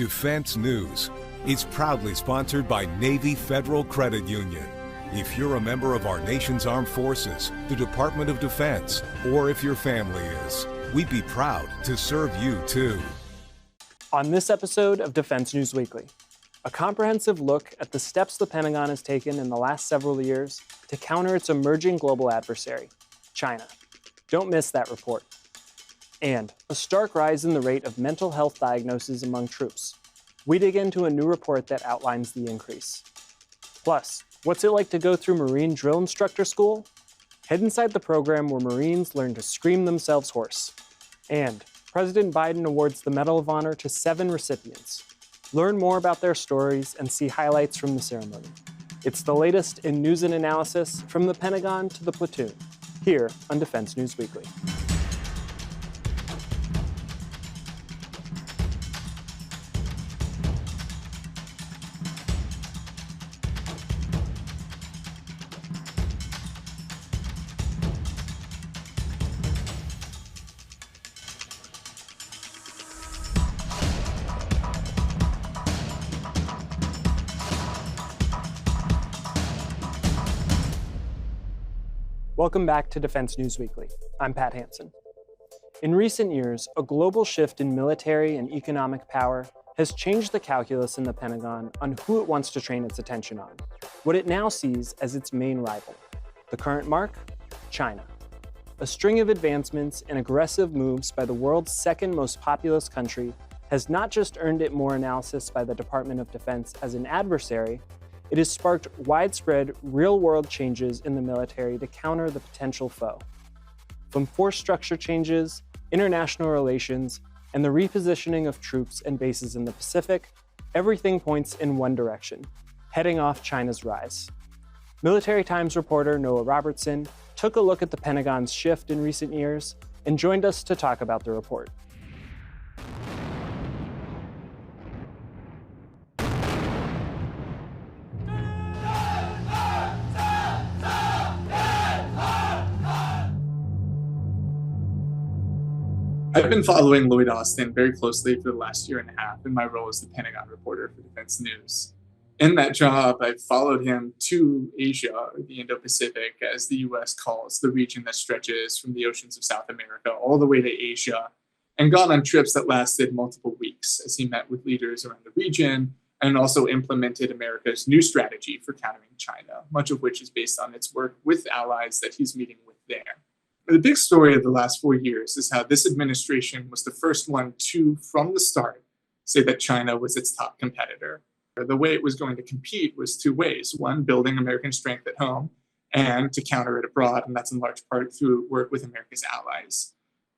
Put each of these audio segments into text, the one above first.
Defense News. It's proudly sponsored by Navy Federal Credit Union. If you're a member of our nation's armed forces, the Department of Defense, or if your family is, we'd be proud to serve you too. On this episode of Defense News Weekly, a comprehensive look at the steps the Pentagon has taken in the last several years to counter its emerging global adversary, China. Don't miss that report. And a stark rise in the rate of mental health diagnoses among troops. We dig into a new report that outlines the increase. Plus, what's it like to go through Marine drill instructor school? Head inside the program where Marines learn to scream themselves hoarse. And President Biden awards the Medal of Honor to 7 recipients. Learn more about their stories and see highlights from the ceremony. It's the latest in news and analysis from the Pentagon to the platoon, here on Defense News Weekly. Welcome back to Defense News Weekly. I'm Pat Hansen. In recent years, a global shift in military and economic power has changed the calculus in the Pentagon on who it wants to train its attention on, what it now sees as its main rival. The current mark? China. A string of advancements and aggressive moves by the world's second most populous country has not just earned it more analysis by the Department of Defense as an adversary, it has sparked widespread, real-world changes in the military to counter the potential foe. From force structure changes, international relations, and the repositioning of troops and bases in the Pacific, everything points in one direction, heading off China's rise. Military Times reporter Noah Robertson took a look at the Pentagon's shift in recent years and joined us to talk about the report. I've been following Lloyd Austin very closely for the last year and a half in my role as the Pentagon reporter for Defense News. In that job, I've followed him to Asia, or the Indo-Pacific, as the U.S. calls the region that stretches from the oceans of South America all the way to Asia, and gone on trips that lasted multiple weeks as he met with leaders around the region and also implemented America's new strategy for countering China, much of which is based on its work with allies that he's meeting with there. The big story of the last 4 years is how this administration was the first one to, from the start, say that China was its top competitor. The way it was going to compete was 2 ways. One, building American strength at home, and to counter it abroad, and that's in large part through work with America's allies.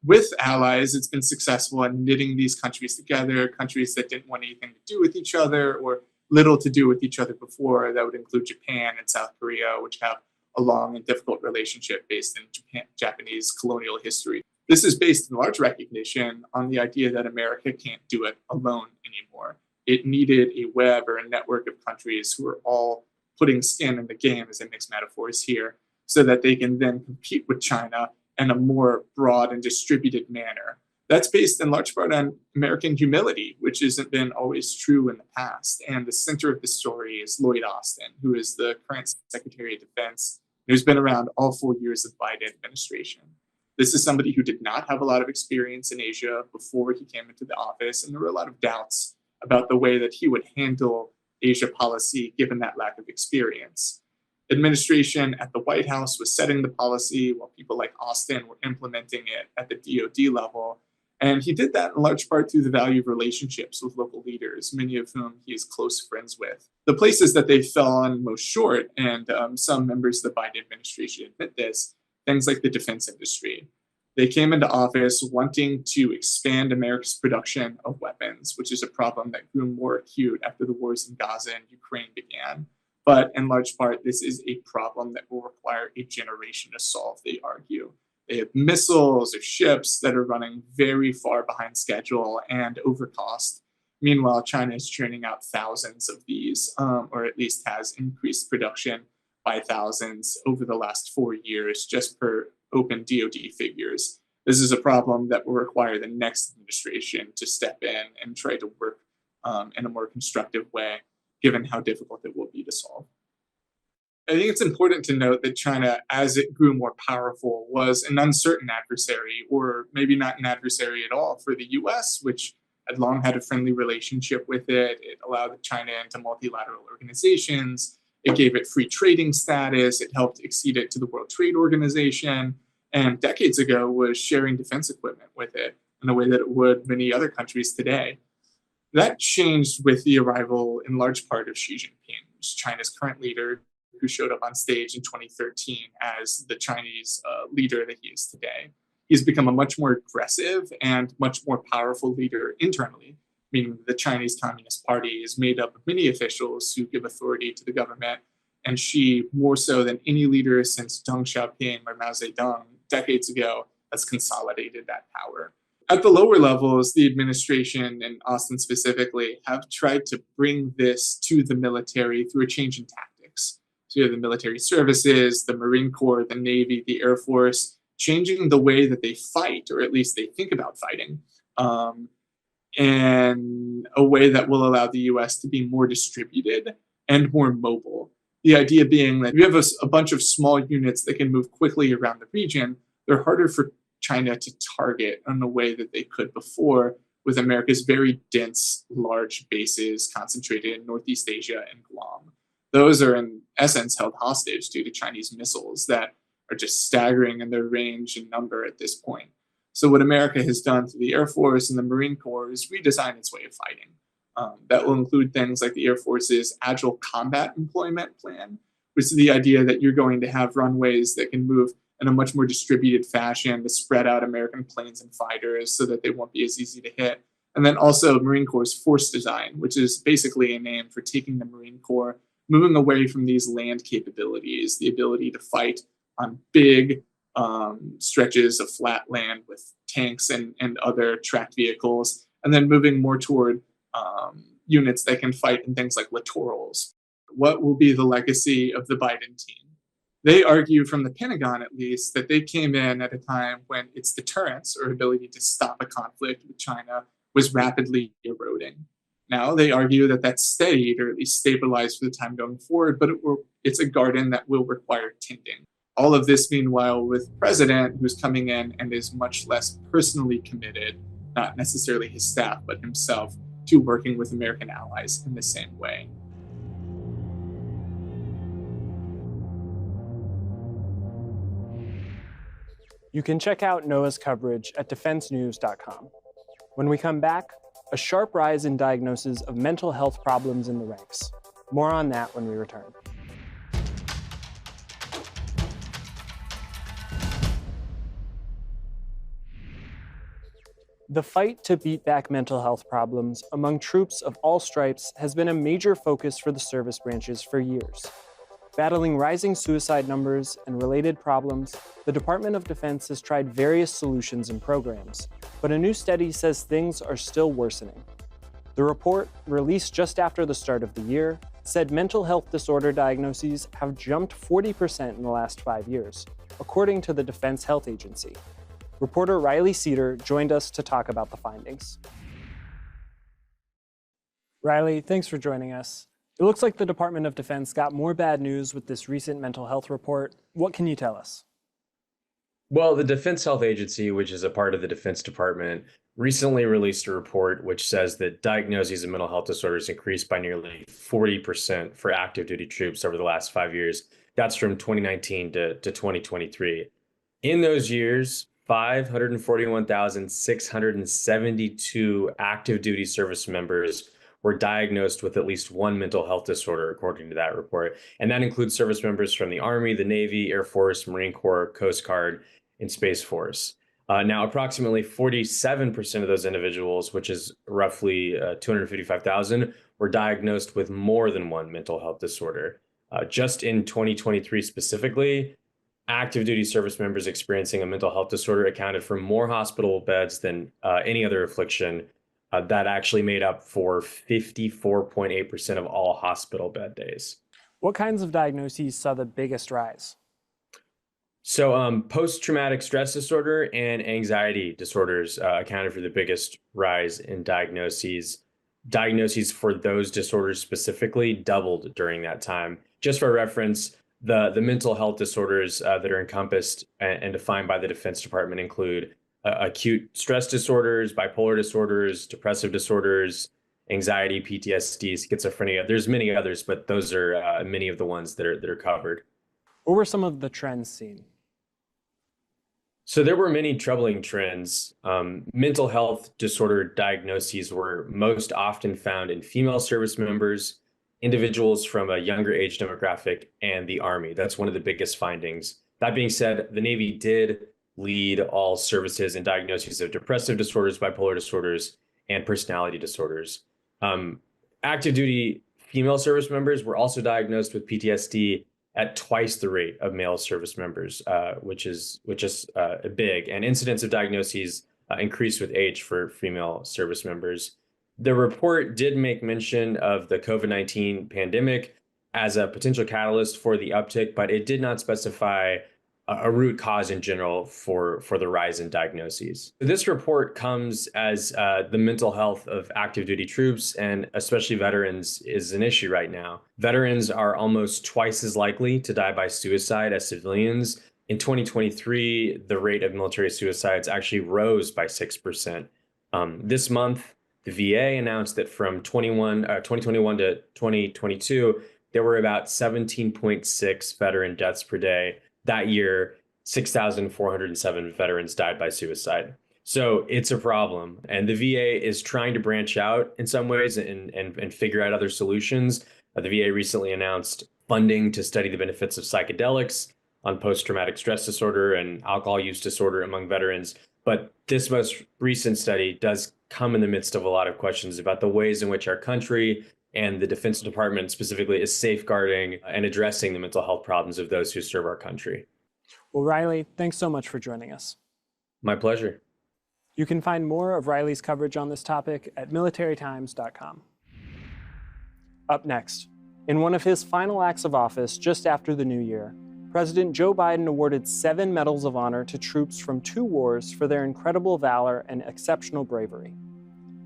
With allies, it's been successful in knitting these countries together, countries that didn't want anything to do with each other or little to do with each other before. That would include Japan and South Korea, which have a long and difficult relationship based in Japanese colonial history. This is based in large recognition on the idea that America can't do it alone anymore. It needed a web or a network of countries who are all putting skin in the game, as I mix metaphors here, so that they can then compete with China in a more broad and distributed manner. That's based in large part on American humility, which hasn't been always true in the past. And the center of the story is Lloyd Austin, who is the current Secretary of Defense, who's been around all 4 years of the Biden administration. This is somebody who did not have a lot of experience in Asia before he came into the office, and there were a lot of doubts about the way that he would handle Asia policy given that lack of experience. Administration at the White House was setting the policy while people like Austin were implementing it at the DoD level. And he did that in large part through the value of relationships with local leaders, many of whom he is close friends with. The places that they fell on most short, and some members of the Biden administration admit this, things like the defense industry. They came into office wanting to expand America's production of weapons, which is a problem that grew more acute after the wars in Gaza and Ukraine began. But in large part, this is a problem that will require a generation to solve, they argue. They have missiles or ships that are running very far behind schedule and over cost. Meanwhile, China is churning out thousands of these, or at least has increased production by thousands over the last 4 years, just per open DoD figures. This is a problem that will require the next administration to step in and try to work in a more constructive way, given how difficult it will be to solve. I think it's important to note that China, as it grew more powerful, was an uncertain adversary, or maybe not an adversary at all for the US, which had long had a friendly relationship with it. It allowed China into multilateral organizations. It gave it free trading status. It helped accede it to the World Trade Organization. And decades ago was sharing defense equipment with it in a way that it would many other countries today. That changed with the arrival, in large part, of Xi Jinping, who's China's current leader, who showed up on stage in 2013 as the Chinese leader that he is today. He's become a much more aggressive and much more powerful leader internally, meaning the Chinese Communist Party is made up of many officials who give authority to the government. And Xi, more so than any leader since Deng Xiaoping or Mao Zedong decades ago, has consolidated that power. At the lower levels, the administration and Austin specifically have tried to bring this to the military through a change in tactics. So you have the military services, the Marine Corps, the Navy, the Air Force, changing the way that they fight, or at least they think about fighting, in a way that will allow the US to be more distributed and more mobile. The idea being that you have a bunch of small units that can move quickly around the region. They're harder for China to target in a way that they could before, with America's very dense, large bases concentrated in Northeast Asia and Guam. Those are in essence held hostage due to Chinese missiles that are just staggering in their range and number at this point. So what America has done to the Air Force and the Marine Corps is redesign its way of fighting. That will include things like the Air Force's Agile Combat Employment Plan, which is the idea that you're going to have runways that can move in a much more distributed fashion to spread out American planes and fighters so that they won't be as easy to hit. And then also Marine Corps' force design, which is basically a name for taking the Marine Corps, moving away from these land capabilities, the ability to fight on big stretches of flat land with tanks and other tracked vehicles, and then moving more toward units that can fight in things like littorals. What will be the legacy of the Biden team? They argue, from the Pentagon at least, that they came in at a time when its deterrence, or ability to stop a conflict with China, was rapidly eroding. Now they argue that that's steadied, or at least stabilized for the time going forward, but it's a garden that will require tending. All of this, meanwhile, with a president who's coming in and is much less personally committed, not necessarily his staff, but himself, to working with American allies in the same way. You can check out NOAA's coverage at defensenews.com. When we come back, a sharp rise in diagnoses of mental health problems in the ranks. More on that when we return. The fight to beat back mental health problems among troops of all stripes has been a major focus for the service branches for years. Battling rising suicide numbers and related problems, the Department of Defense has tried various solutions and programs, but a new study says things are still worsening. The report, released just after the start of the year, said mental health disorder diagnoses have jumped 40% in the last 5 years, according to the Defense Health Agency. Reporter Riley Cedar joined us to talk about the findings. Riley, thanks for joining us. It looks like the Department of Defense got more bad news with this recent mental health report. What can you tell us? Well, the Defense Health Agency, which is a part of the Defense Department, recently released a report which says that diagnoses of mental health disorders increased by nearly 40% for active duty troops over the last 5 years. That's from 2019 to 2023. In those years, 541,672 active duty service members were diagnosed with at least one mental health disorder, according to that report. And that includes service members from the Army, the Navy, Air Force, Marine Corps, Coast Guard, and Space Force. Now, approximately 47% of those individuals, which is roughly 255,000, were diagnosed with more than one mental health disorder. Just in 2023 specifically, active duty service members experiencing a mental health disorder accounted for more hospital beds than any other affliction. That actually made up for 54.8% of all hospital bed days. What kinds of diagnoses saw the biggest rise? So post-traumatic stress disorder and anxiety disorders accounted for the biggest rise in diagnoses. diagnoses for those disorders specifically doubled during that time. Just for reference, the mental health disorders that are encompassed and defined by the Defense Department include acute stress disorders, bipolar disorders, depressive disorders, anxiety, PTSD, schizophrenia. There's many others, but those are many of the ones that are covered. What were some of the trends seen? So there were many troubling trends. Mental health disorder diagnoses were most often found in female service members, individuals from a younger age demographic, and the Army. That's one of the biggest findings. That being said, the Navy did lead all services in diagnoses of depressive disorders, bipolar disorders, and personality disorders. Active duty female service members were also diagnosed with PTSD at twice the rate of male service members, which is big. And incidence of diagnoses increased with age for female service members. The report did make mention of the COVID-19 pandemic as a potential catalyst for the uptick, but it did not specify a root cause in general for the rise in diagnoses. This report comes as the mental health of active duty troops and especially veterans is an issue right now. Veterans are almost twice as likely to die by suicide as civilians. In 2023, the rate of military suicides actually rose by 6%. This month, the VA announced that from 2021 to 2022, there were about 17.6 veteran deaths per day. That year, 6,407 veterans died by suicide. So it's a problem. And the VA is trying to branch out in some ways and figure out other solutions. The VA recently announced funding to study the benefits of psychedelics on post-traumatic stress disorder and alcohol use disorder among veterans. But this most recent study does come in the midst of a lot of questions about the ways in which our country and the Defense Department specifically is safeguarding and addressing the mental health problems of those who serve our country. Well, Riley, thanks so much for joining us. My pleasure. You can find more of Riley's coverage on this topic at militarytimes.com. Up next, in one of his final acts of office just after the new year, President Joe Biden awarded 7 medals of honor to troops from 2 wars for their incredible valor and exceptional bravery.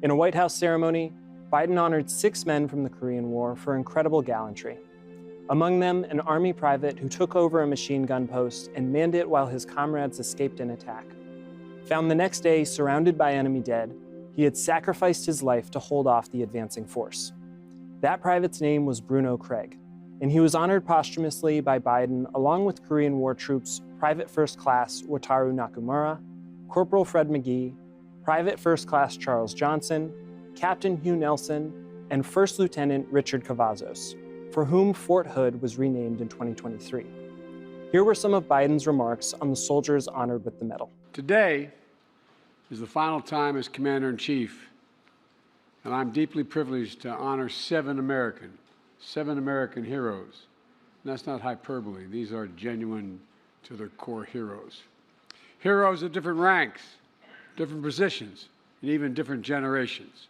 In a White House ceremony, Biden honored 6 men from the Korean War for incredible gallantry. Among them, an Army private who took over a machine gun post and manned it while his comrades escaped an attack. Found the next day surrounded by enemy dead, he had sacrificed his life to hold off the advancing force. That private's name was Bruno Craig, and he was honored posthumously by Biden along with Korean War troops Private First Class Wataru Nakamura, Corporal Fred McGee, Private First Class Charles Johnson, Captain Hugh Nelson, and First Lieutenant Richard Cavazos, for whom Fort Hood was renamed in 2023. Here were some of Biden's remarks on the soldiers honored with the medal. Today is the final time as Commander-in-Chief, and I'm deeply privileged to honor 7 American heroes. And that's not hyperbole. These are genuine to their core heroes. Heroes of different ranks, different positions, and even different generations.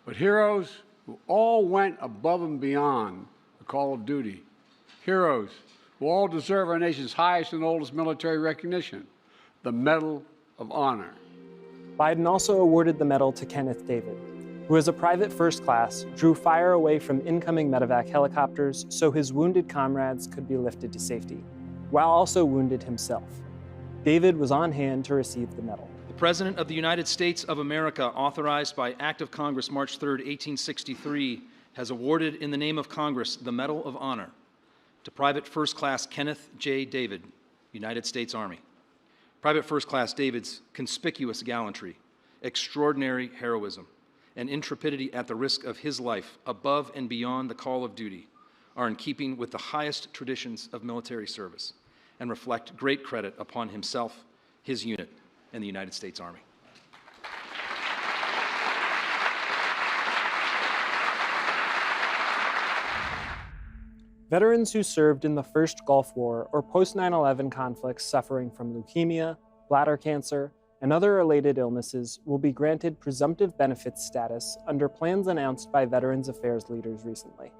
But heroes who all went above and beyond the call of duty. Heroes who all deserve our nation's highest and oldest military recognition, the Medal of Honor. Biden also awarded the medal to Kenneth David, who as a private first class drew fire away from incoming medevac helicopters so his wounded comrades could be lifted to safety, while also wounded himself. David was on hand to receive the medal. The President of the United States of America, authorized by Act of Congress March 3, 1863, has awarded in the name of Congress the Medal of Honor to Private First Class Kenneth J. David, United States Army. Private First Class David's conspicuous gallantry, extraordinary heroism, and intrepidity at the risk of his life above and beyond the call of duty are in keeping with the highest traditions of military service and reflect great credit upon himself, his unit, and the United States Army. Veterans who served in the first Gulf War or post-9/11 conflicts suffering from leukemia, bladder cancer, and other related illnesses will be granted presumptive benefits status under plans announced by Veterans Affairs leaders recently.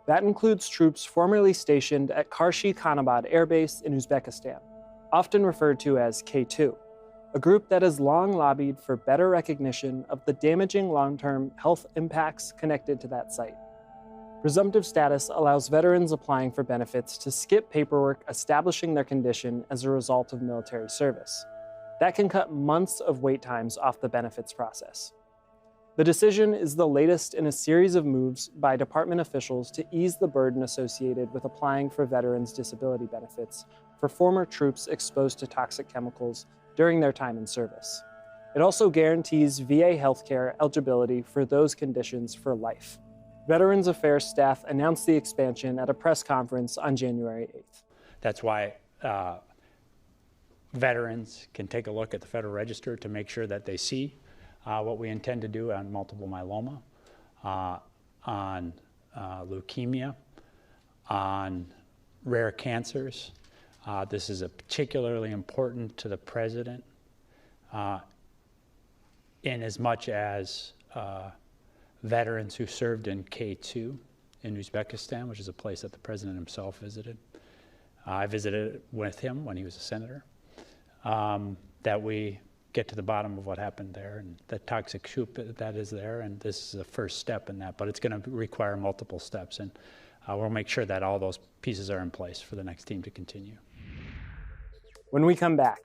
That includes troops formerly stationed at Karshi Khanabad Air Base in Uzbekistan, often referred to as K2, a group that has long lobbied for better recognition of the damaging long-term health impacts connected to that site. Presumptive status allows veterans applying for benefits to skip paperwork establishing their condition as a result of military service. That can cut months of wait times off the benefits process. The decision is the latest in a series of moves by department officials to ease the burden associated with applying for veterans' disability benefits for former troops exposed to toxic chemicals during their time in service. It also guarantees VA healthcare eligibility for those conditions for life. Veterans Affairs staff announced the expansion at a press conference on January 8th. That's why veterans can take a look at the Federal Register to make sure that they see what we intend to do on multiple myeloma, on leukemia, on rare cancers. This is particularly important to the president in as much as veterans who served in K2 in Uzbekistan, which is a place that the president himself visited. I visited with him when he was a senator, that we get to the bottom of what happened there and the toxic soup that is there, and this is the first step in that, but it's going to require multiple steps, and we'll make sure that all those pieces are in place for the next team to continue. When we come back,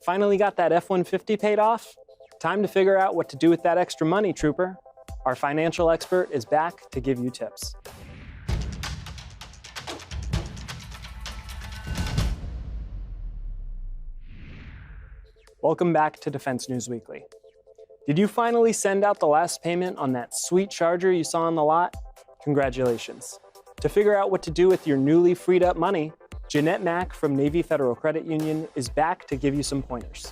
finally got that F-150 paid off? Time to figure out what to do with that extra money, trooper. Our financial expert is back to give you tips. Welcome back to Defense News Weekly. Did you finally send out the last payment on that sweet Charger you saw on the lot? Congratulations. To figure out what to do with your newly freed up money, Jeanette Mack from Navy Federal Credit Union is back to give you some pointers.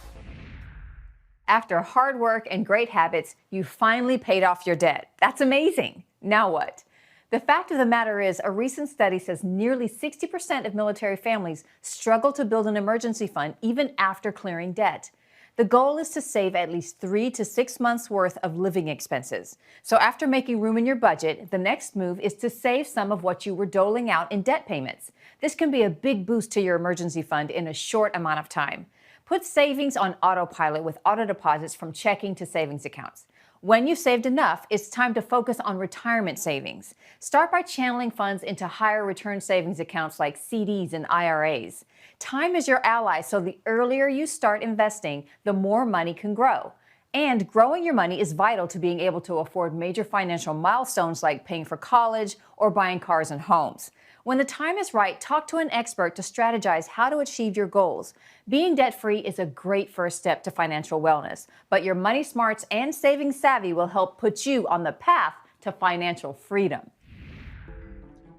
After hard work and great habits, you finally paid off your debt. That's amazing. Now what? The fact of the matter is, a recent study says nearly 60% of military families struggle to build an emergency fund even after clearing debt. The goal is to save at least 3 to 6 months worth of living expenses. So after making room in your budget, the next move is to save some of what you were doling out in debt payments. This can be a big boost to your emergency fund in a short amount of time. Put savings on autopilot with auto deposits from checking to savings accounts. When you've saved enough, it's time to focus on retirement savings. Start by channeling funds into higher return savings accounts like CDs and IRAs. Time is your ally, so the earlier you start investing, the more money can grow. And growing your money is vital to being able to afford major financial milestones like paying for college or buying cars and homes. When the time is right, talk to an expert to strategize how to achieve your goals. Being debt-free is a great first step to financial wellness, but your money smarts and saving savvy will help put you on the path to financial freedom.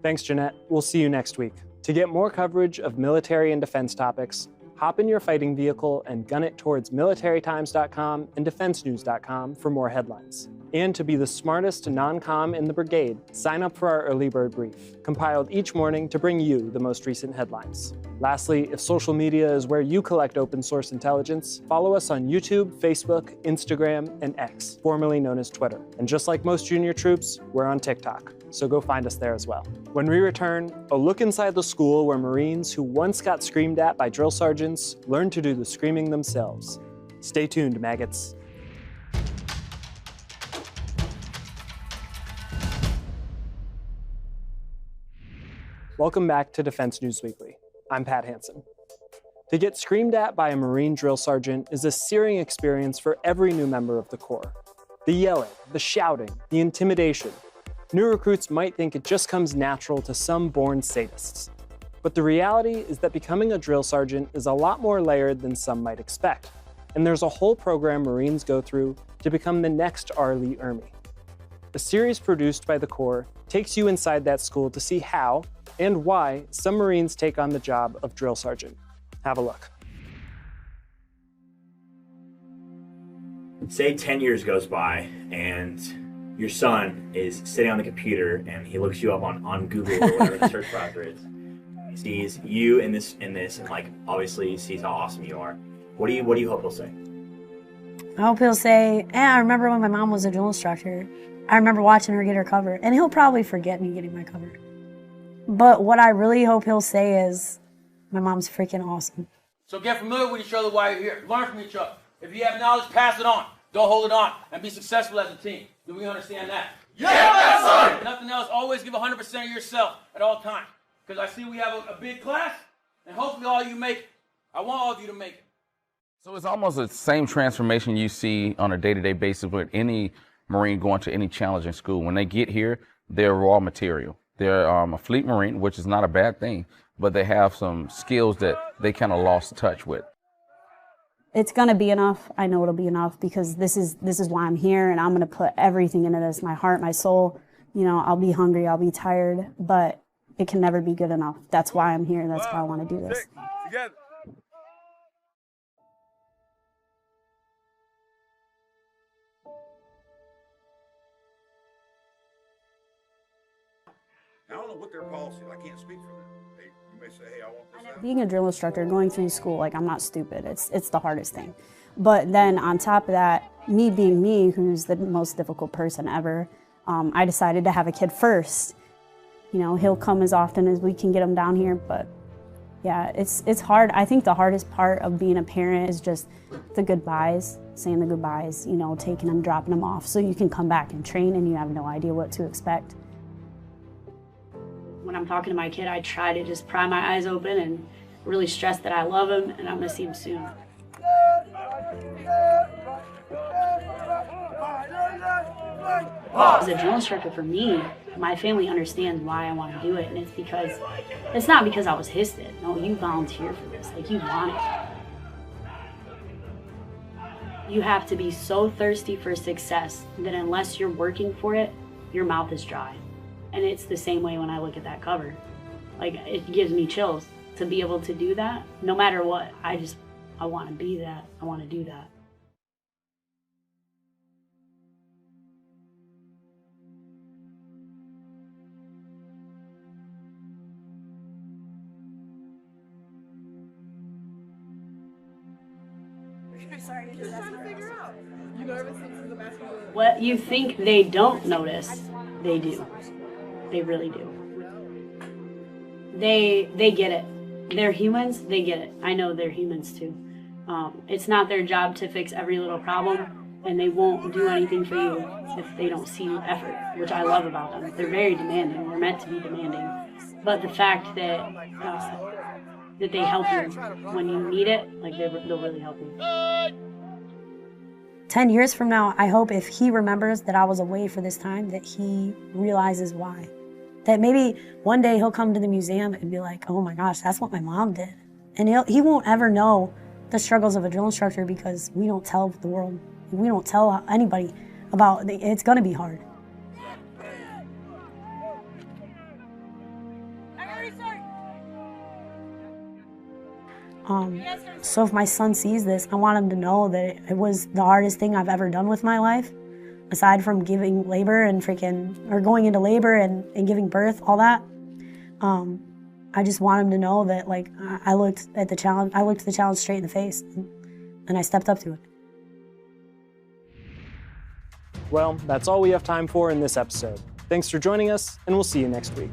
Thanks, Jeanette. We'll see you next week. To get more coverage of military and defense topics, hop in your fighting vehicle and gun it towards militarytimes.com and defensenews.com for more headlines. And to be the smartest non-com in the brigade, sign up for our early bird brief, compiled each morning to bring you the most recent headlines. Lastly, if social media is where you collect open source intelligence, follow us on YouTube, Facebook, Instagram, and X, formerly known as Twitter. And just like most junior troops, we're on TikTok, so go find us there as well. When we return, a look inside the school where Marines who once got screamed at by drill sergeants learned to do the screaming themselves. Stay tuned, maggots. Welcome back to Defense News Weekly. I'm Pat Hansen. To get screamed at by a Marine drill sergeant is a searing experience for every new member of the Corps. The yelling, the shouting, the intimidation. New recruits might think it just comes natural to some born sadists. But the reality is that becoming a drill sergeant is a lot more layered than some might expect. And there's a whole program Marines go through to become the next R. Lee Ermey. A series produced by the Corps takes you inside that school to see how and why some Marines take on the job of drill sergeant. Have a look. Say 10 years goes by and your son is sitting on the computer and he looks you up on Google or whatever the search browser is. He sees you in this and like obviously he sees how awesome you are. What do you hope he'll say? I hope he'll say, I remember when my mom was a drill instructor. I remember watching her get her cover. And he'll probably forget me getting my cover. But what I really hope he'll say is, my mom's freaking awesome. So get familiar with each other while you're here. Learn from each other. If you have knowledge, pass it on. Don't hold it on, and be successful as a team. Do we understand that? Yes, sir! If nothing else, always give 100% of yourself at all times. Because I see we have a big class, and hopefully all of you make it. I want all of you to make it. So it's almost the same transformation you see on a day-to-day basis with any Marine going to any challenging school. When they get here, they're raw material. They're a fleet Marine, which is not a bad thing, but they have some skills that they kind of lost touch with. It's gonna be enough. I know it'll be enough because this is why I'm here, and I'm gonna put everything into this, my heart, my soul. You know, I'll be hungry, I'll be tired, but it can never be good enough. That's why I'm here, that's why I want to do this. Together. I don't know what their policy is. I can't speak for them. You may say, hey, I want this out. Being a drill instructor, going through school, like, I'm not stupid. It's the hardest thing. But then on top of that, me being me, who's the most difficult person ever, I decided to have a kid first. You know, he'll come as often as we can get him down here, but yeah, it's hard. I think the hardest part of being a parent is just the goodbyes, saying the goodbyes, you know, taking them, dropping them off, so you can come back and train and you have no idea what to expect. When I'm talking to my kid, I try to just pry my eyes open and really stress that I love him and I'm gonna see him soon. As a drill instructor, for me, my family understands why I want to do it, and it's not because I was HISted. No, you volunteer for this, like, you want it. You have to be so thirsty for success that unless you're working for it, your mouth is dry. And it's the same way when I look at that cover. Like, it gives me chills to be able to do that. No matter what, I want to be that. I want to do that. What you think they don't notice, they do. They really do. They get it. They're humans, they get it. I know they're humans too. It's not their job to fix every little problem, and they won't do anything for you if they don't see effort, which I love about them. They're very demanding. We're meant to be demanding. But the fact that they help you when you need it, like, they'll really help you. 10 years from now, I hope if he remembers that I was away for this time, that he realizes why. That maybe one day he'll come to the museum and be like, oh my gosh, that's what my mom did. And he won't ever know the struggles of a drill instructor because we don't tell the world, we don't tell anybody about it. It's gonna be hard. So if my son sees this, I want him to know that it was the hardest thing I've ever done with my life, aside from giving labor and going into labor and giving birth, all that. I just want him to know that, like, I looked the challenge straight in the face, and I stepped up to it. Well, that's all we have time for in this episode. Thanks for joining us, and we'll see you next week.